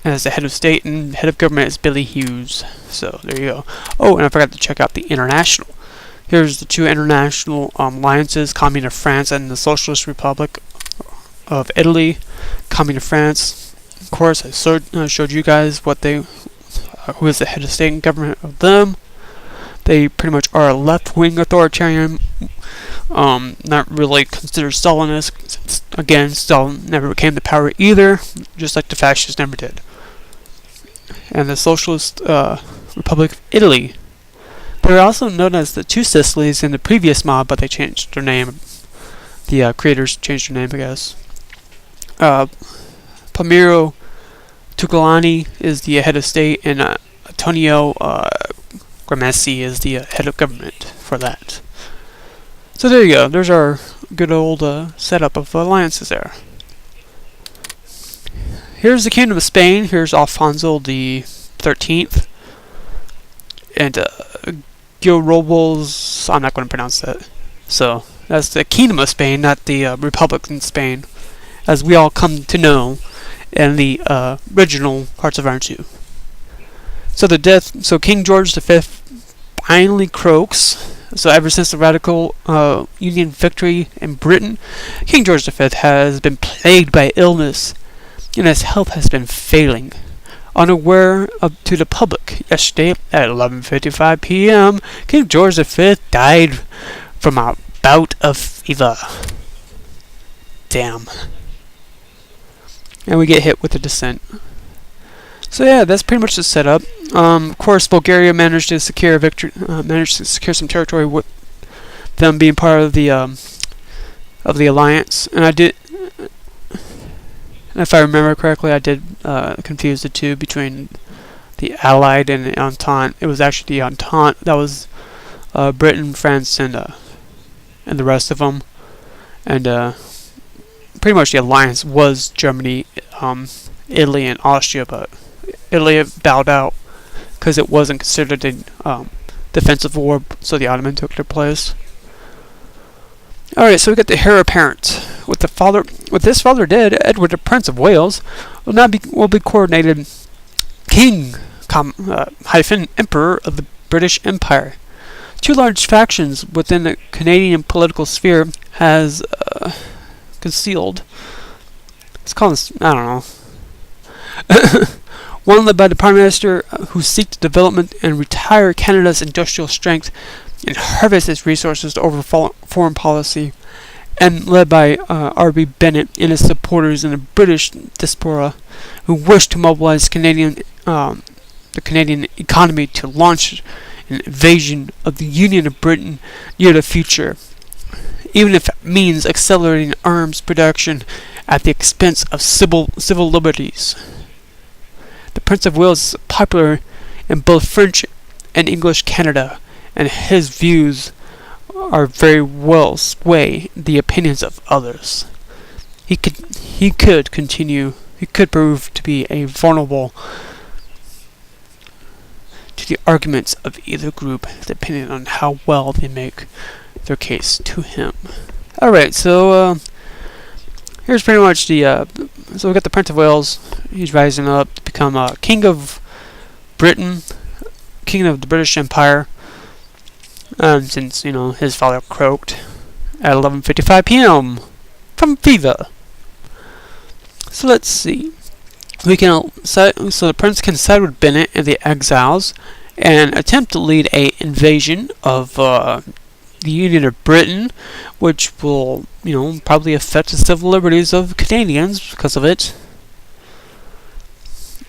as the head of state, and head of government is Billy Hughes. So there you go. Oh, and I forgot to check out the international. Here's the two international alliances: Commune of France and the Socialist Republic of Italy. Commune of France, of course, I showed you guys what they, who is the head of state and government of them. They pretty much are a left-wing authoritarian, not really considered Stalinist, since, again, Stalin never came to power either, just like the fascists never did. And the Socialist Republic of Italy. They're also known as the Two Sicilies in the previous mob, but they changed their name. The creators changed their name, I guess. Palmiro Togliani is the head of state, and Antonio Gramsci is the head of government for that. So there you go. There's our good old setup of alliances there. Here's the Kingdom of Spain. Here's Alfonso the 13th. And Gilrobles, I'm not going to pronounce that. So that's the Kingdom of Spain, not the Republic in Spain, as we all come to know in the original Hearts of Iron 2. So King George V finally croaks. So ever since the radical Union victory in Britain, King George V has been plagued by illness, and his health has been failing. Unaware to the public, yesterday at 11:55 p.m., King George V died from a bout of fever. Damn. And we get hit with the descent. So yeah, that's pretty much the setup. Of course, Bulgaria managed to secure some territory with them being part of the alliance. And if I remember correctly, I did confuse the two between the Allied and the Entente. It was actually the Entente that was Britain, France, and the rest of them. And pretty much the alliance was Germany, Italy, and Austria, but Italy bowed out because it wasn't considered a defensive war, so the Ottomans took their place. Alright, so we got the heir apparent. With this father dead, Edward, the Prince of Wales, will be coordinated king hyphen emperor of the British Empire. Two large factions within the Canadian political sphere has concealed. Let's call this, I don't know. One led by the Prime Minister, who seeks the development and retire Canada's industrial strength and harvest its resources over foreign policy, and led by R.B. Bennett and his supporters in the British diaspora, who wish to mobilize the Canadian economy to launch an invasion of the Union of Britain near the future, even if it means accelerating arms production at the expense of civil liberties. The Prince of Wales is popular in both French and English Canada, and his views are very well sway the opinions of others. He could prove to be a vulnerable to the arguments of either group, depending on how well they make their case to him. Alright, so here's pretty much the so we got the Prince of Wales. He's rising up to become King of Britain, King of the British Empire. Since his father croaked at 11:55 p.m. from fever. So let's see. So the prince can side with Bennett and the exiles and attempt to lead a invasion of the Union of Britain, which will probably affect the civil liberties of Canadians because of it.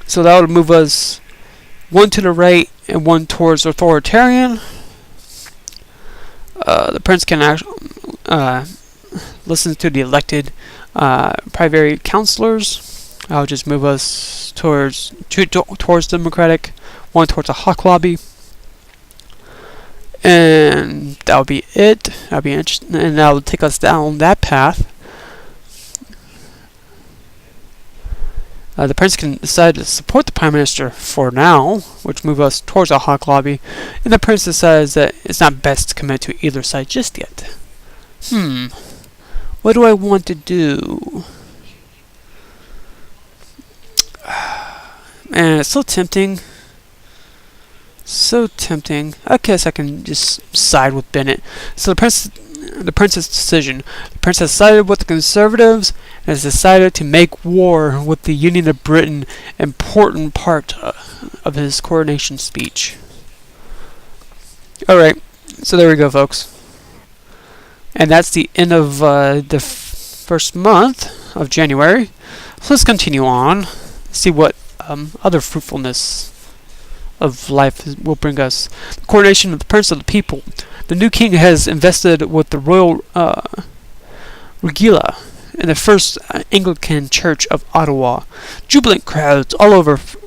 So that would move us one to the right and one towards authoritarian. The prince can listen to the elected private councillors. I'll just move us towards democratic, one towards a hawk lobby, and that'll be it. That'll be interesting, and that'll take us down that path. The prince can decide to support the prime minister for now, which moves us towards a hawk lobby, and the prince decides that it's not best to commit to either side just yet. What do I want to do? Man, it's so tempting. So tempting. I guess I can just side with Bennett. So the prince's decision. The prince has sided with the conservatives and has decided to make war with the Union of Britain. Important part of his coronation speech. Alright, so there we go, folks. And that's the end of the first month of January. So let's continue on. See what other fruitfulness of life will bring us. The coronation of the Prince of the People. The new king has invested with the royal regula in the First Anglican Church of Ottawa. Jubilant crowds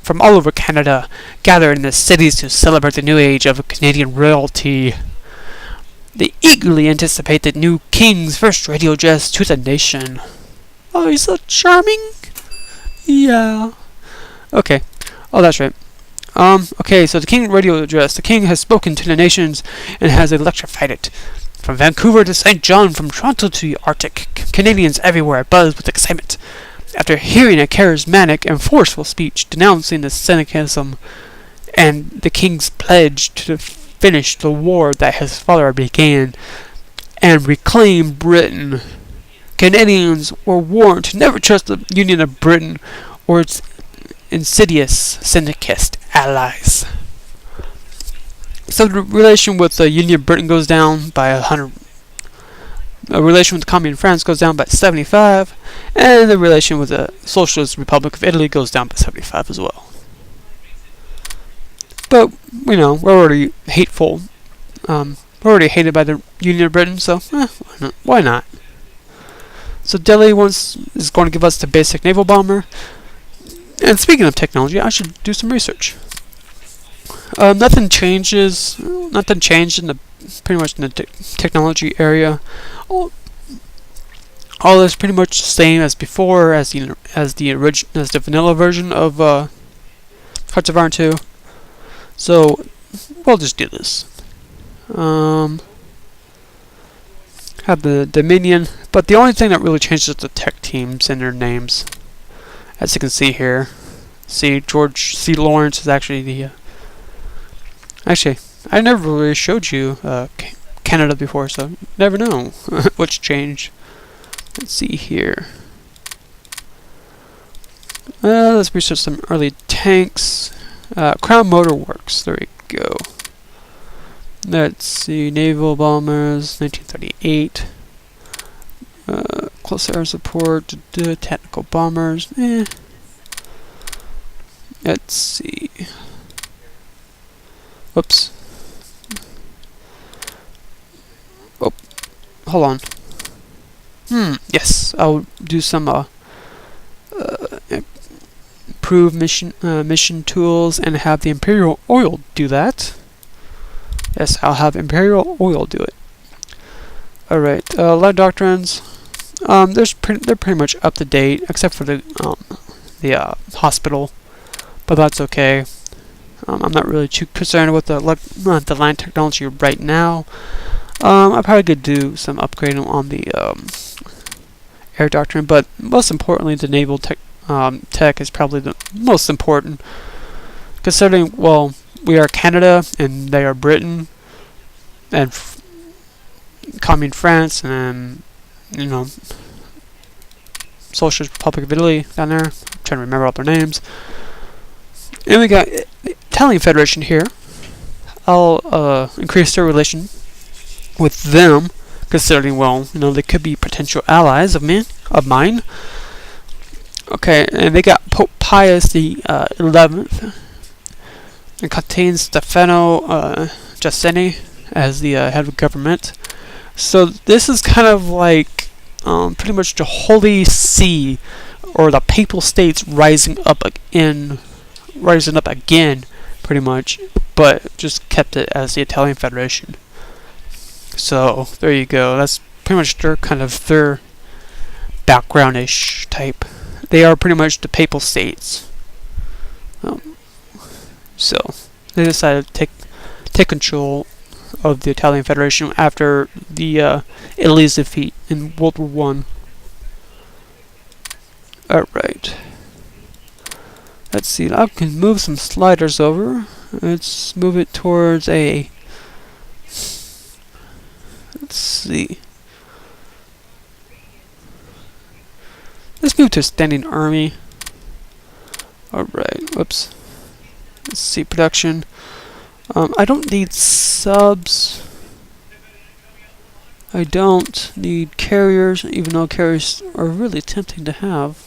from all over Canada gather in the cities to celebrate the new age of Canadian royalty. They eagerly anticipate the new king's first radio address to the nation. Oh, he's so charming. Yeah. Okay. Oh, that's right. Okay, so the King radio address. The King has spoken to the nations and has electrified it. From Vancouver to St. John, from Toronto to the Arctic, Canadians everywhere buzz with excitement after hearing a charismatic and forceful speech denouncing the cynicism and the King's pledge to finish the war that his father began and reclaim Britain. Canadians were warned to never trust the Union of Britain or its insidious syndicist allies. So the relation with the Union of Britain goes down by 100. The relation with the Communist France goes down by 75, and the relation with the Socialist Republic of Italy goes down by 75 as well. But we're already hateful. We're already hated by the Union of Britain, so why not? So Delhi is going to give us the basic naval bomber. And speaking of technology, I should do some research. Nothing changed in pretty much in the technology area. All is pretty much the same as before, as the vanilla version of Hearts of Iron 2. So we'll just do this. Have the Dominion, but the only thing that really changes is the tech teams and their names. As you can see here, George C. Lawrence is actually the. Actually, I never really showed you Canada before, so you never know what's changed. Let's see here. Let's research some early tanks. Crown Motor Works. There we go. Let's see. Naval bombers, 1938. Close air support. Tactical bombers. Let's see. Whoops. Oh, hold on. Yes, I'll do some improve mission tools and have the Imperial Oil do that. Yes, I'll have Imperial Oil do it. Alright, light doctrines. They're pretty much up to date, except for the hospital, but that's okay. I'm not really too concerned with the line technology right now. I probably could do some upgrading on the air doctrine, but most importantly, the naval tech is probably the most important, considering, well, we are Canada and they are Britain and Communist France and Socialist Republic of Italy down there. I'm trying to remember all their names. And we got Italian Federation here. I'll increase their relation with them, considering, well, they could be potential allies of mine. Okay, and they got Pope Pius the 11th. It contains Stefano Giussini as the head of government. So this is kind of like pretty much the Holy See, or the Papal States rising up again, pretty much, but just kept it as the Italian Federation. So there you go. That's pretty much their background-ish type. They are pretty much the Papal States. So they decided to take control of the Italian Federation after the Italy's defeat in World War I. Alright. Let's see, I can move some sliders over. Let's move it towards a... Let's see. Let's move to standing army. Alright, whoops. Let's see, production. I don't need subs. I don't need carriers, even though carriers are really tempting to have.